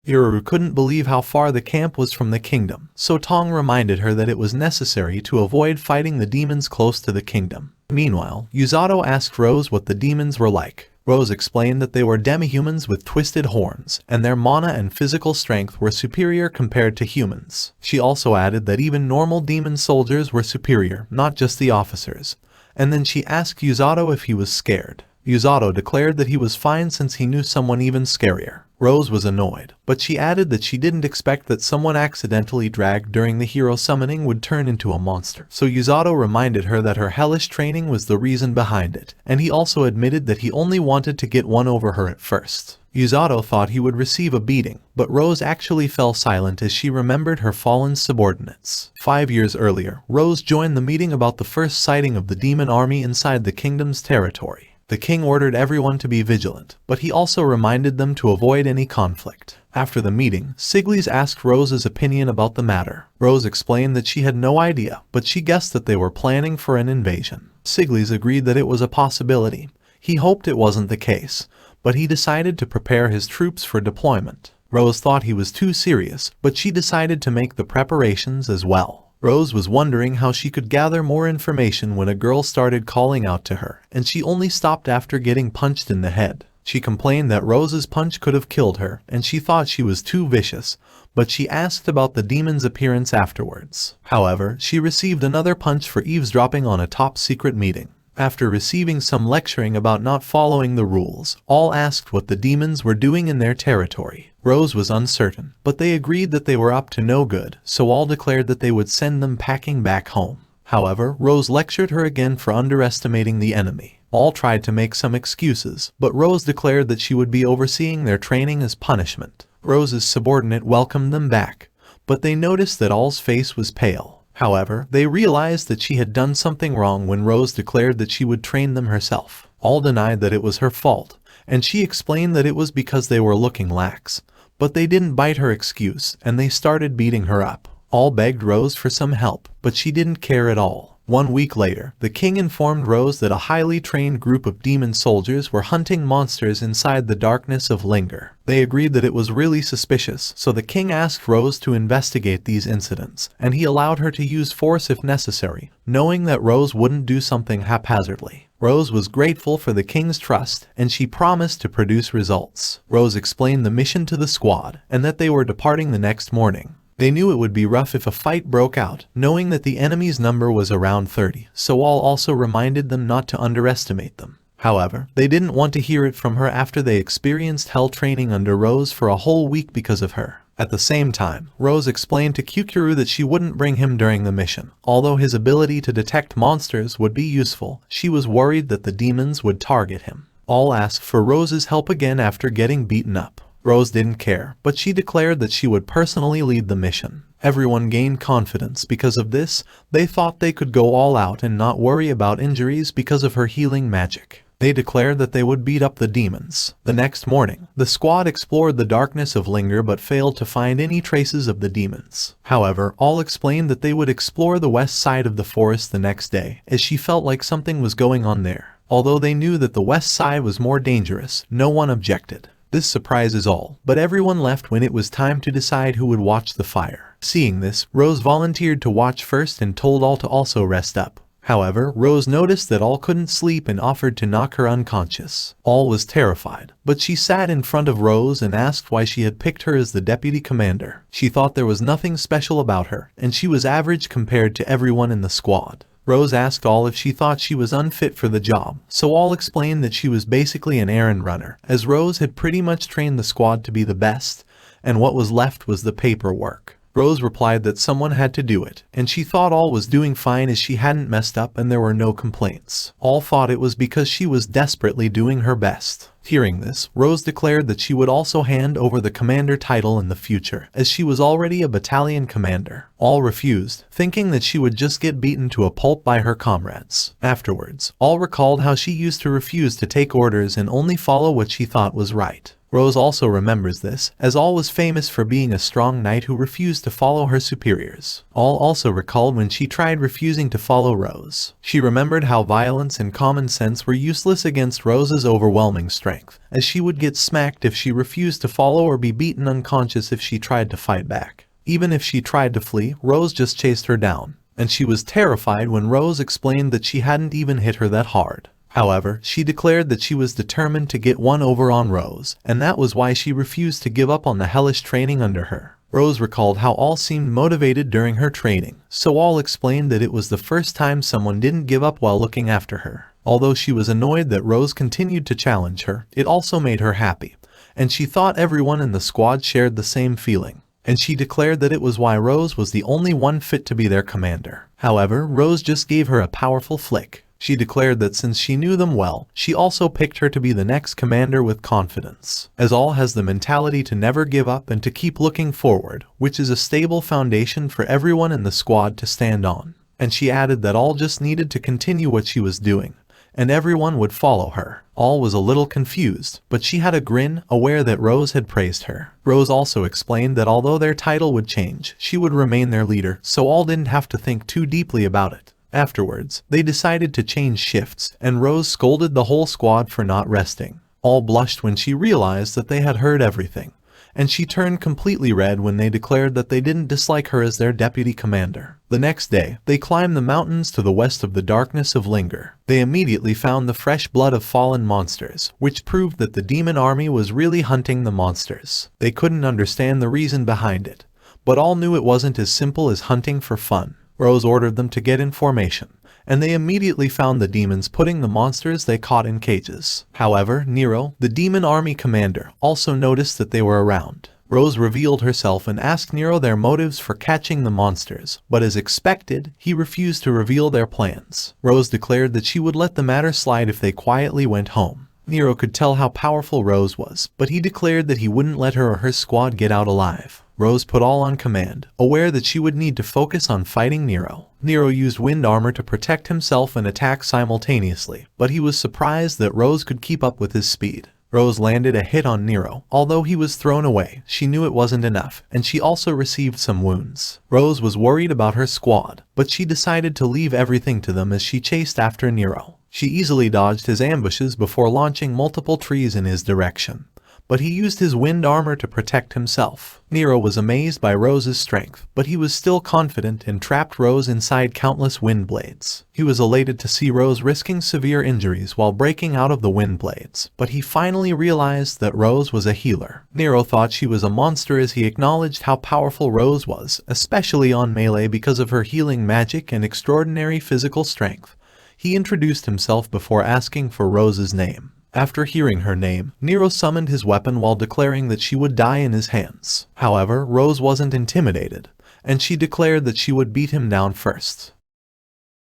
Iruru couldn't believe how far the camp was from the kingdom, so Tong reminded her that it was necessary to avoid fighting the demons close to the kingdom. Meanwhile, Usato asked Rose what the demons were like. Rose explained that they were demi-humans with twisted horns, and their mana and physical strength were superior compared to humans. She also added that even normal demon soldiers were superior, not just the officers. And then she asked Usato if he was scared. Usato declared that he was fine since he knew someone even scarier. Rose was annoyed, but she added that she didn't expect that someone accidentally dragged during the hero summoning would turn into a monster. So Usato reminded her that her hellish training was the reason behind it, and he also admitted that he only wanted to get one over her at first. Usato thought he would receive a beating, but Rose actually fell silent as she remembered her fallen subordinates. 5 years earlier, Rose joined the meeting about the first sighting of the demon army inside the kingdom's territory. The king ordered everyone to be vigilant, but he also reminded them to avoid any conflict. After the meeting, Siglis asked Rose's opinion about the matter. Rose explained that she had no idea, but she guessed that they were planning for an invasion. Siglis agreed that it was a possibility. He hoped it wasn't the case, but he decided to prepare his troops for deployment. Rose thought he was too serious, but she decided to make the preparations as well. Rose was wondering how she could gather more information when a girl started calling out to her, and she only stopped after getting punched in the head. She complained that Rose's punch could have killed her, and she thought she was too vicious, but she asked about the demon's appearance afterwards. However, she received another punch for eavesdropping on a top-secret meeting. After receiving some lecturing about not following the rules, all asked what the demons were doing in their territory. Rose was uncertain, but they agreed that they were up to no good, so all declared that they would send them packing back home. However, Rose lectured her again for underestimating the enemy. All tried to make some excuses, but Rose declared that she would be overseeing their training as punishment. Rose's subordinate welcomed them back, but they noticed that All's face was pale. However, they realized that she had done something wrong when Rose declared that she would train them herself. All denied that it was her fault, and she explained that it was because they were looking lax. But they didn't bite her excuse, and they started beating her up. All begged Rose for some help, but she didn't care at all. 1 week later, the king informed Rose that a highly trained group of demon soldiers were hunting monsters inside the darkness of Linger. They agreed that it was really suspicious, so the king asked Rose to investigate these incidents, and he allowed her to use force if necessary, knowing that Rose wouldn't do something haphazardly. Rose was grateful for the king's trust, and she promised to produce results. Rose explained the mission to the squad, and that they were departing the next morning. They knew it would be rough if a fight broke out, knowing that the enemy's number was around 30, so all also reminded them not to underestimate them. However, they didn't want to hear it from her after they experienced hell training under Rose for a whole week because of her. At the same time, Rose explained to Kukuru that she wouldn't bring him during the mission. Although his ability to detect monsters would be useful, she was worried that the demons would target him. All asked for Rose's help again after getting beaten up. Rose didn't care, but she declared that she would personally lead the mission. Everyone gained confidence because of this. They thought they could go all out and not worry about injuries because of her healing magic. They declared that they would beat up the demons. The next morning, the squad explored the darkness of Linger but failed to find any traces of the demons. However, all explained that they would explore the west side of the forest the next day, as she felt like something was going on there. Although they knew that the west side was more dangerous, no one objected. This surprises all, but everyone left when it was time to decide who would watch the fire. Seeing this, Rose volunteered to watch first and told All to also rest up. However, Rose noticed that All couldn't sleep and offered to knock her unconscious. All was terrified, but she sat in front of Rose and asked why she had picked her as the deputy commander. She thought there was nothing special about her, and she was average compared to everyone in the squad. Rose asked All if she thought she was unfit for the job, so All explained that she was basically an errand runner, as Rose had pretty much trained the squad to be the best, and what was left was the paperwork. Rose replied that someone had to do it, and she thought All was doing fine as she hadn't messed up and there were no complaints. All thought it was because she was desperately doing her best. Hearing this, Rose declared that she would also hand over the commander title in the future, as she was already a battalion commander. All refused, thinking that she would just get beaten to a pulp by her comrades. Afterwards, All recalled how she used to refuse to take orders and only follow what she thought was right. Rose also remembers this, as All was famous for being a strong knight who refused to follow her superiors. All also recalled when she tried refusing to follow Rose. She remembered how violence and common sense were useless against Rose's overwhelming strength, as she would get smacked if she refused to follow or be beaten unconscious if she tried to fight back. Even if she tried to flee, Rose just chased her down, and she was terrified when Rose explained that she hadn't even hit her that hard. However, she declared that she was determined to get one over on Rose, and that was why she refused to give up on the hellish training under her. Rose recalled how All seemed motivated during her training, so All explained that it was the first time someone didn't give up while looking after her. Although she was annoyed that Rose continued to challenge her, it also made her happy, and she thought everyone in the squad shared the same feeling. And she declared that it was why Rose was the only one fit to be their commander. However, Rose just gave her a powerful flick. She declared that since she knew them well, she also picked her to be the next commander with confidence, as All has the mentality to never give up and to keep looking forward, which is a stable foundation for everyone in the squad to stand on. And she added that All just needed to continue what she was doing, and everyone would follow her. All was a little confused, but she had a grin, aware that Rose had praised her. Rose also explained that although their title would change, she would remain their leader, so All didn't have to think too deeply about it. Afterwards, they decided to change shifts, and Rose scolded the whole squad for not resting. All blushed when she realized that they had heard everything, and she turned completely red when they declared that they didn't dislike her as their deputy commander. The next day, they climbed the mountains to the west of the darkness of Linger. They immediately found the fresh blood of fallen monsters, which proved that the demon army was really hunting the monsters. They couldn't understand the reason behind it, but All knew it wasn't as simple as hunting for fun. Rose ordered them to get in formation, and they immediately found the demons putting the monsters they caught in cages. However, Nero, the demon army commander, also noticed that they were around. Rose revealed herself and asked Nero their motives for catching the monsters, but as expected, he refused to reveal their plans. Rose declared that she would let the matter slide if they quietly went home. Nero could tell how powerful Rose was, but he declared that he wouldn't let her or her squad get out alive. Rose put All on command, aware that she would need to focus on fighting Nero. Nero used wind armor to protect himself and attack simultaneously, but he was surprised that Rose could keep up with his speed. Rose landed a hit on Nero. Although he was thrown away, she knew it wasn't enough, and she also received some wounds. Rose was worried about her squad, but she decided to leave everything to them as she chased after Nero. She easily dodged his ambushes before launching multiple trees in his direction, but he used his wind armor to protect himself. Nero was amazed by Rose's strength, but he was still confident and trapped Rose inside countless wind blades. He was elated to see Rose risking severe injuries while breaking out of the wind blades, but he finally realized that Rose was a healer. Nero thought she was a monster as he acknowledged how powerful Rose was, especially on melee because of her healing magic and extraordinary physical strength. He introduced himself before asking for Rose's name. After hearing her name, Nero summoned his weapon while declaring that she would die in his hands. However, Rose wasn't intimidated, and she declared that she would beat him down first.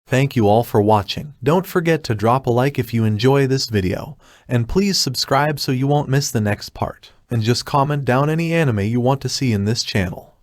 Thank you all for watching. Don't forget to drop a like if you enjoy this video, and please subscribe so you won't miss the next part. And just comment down any anime you want to see in this channel.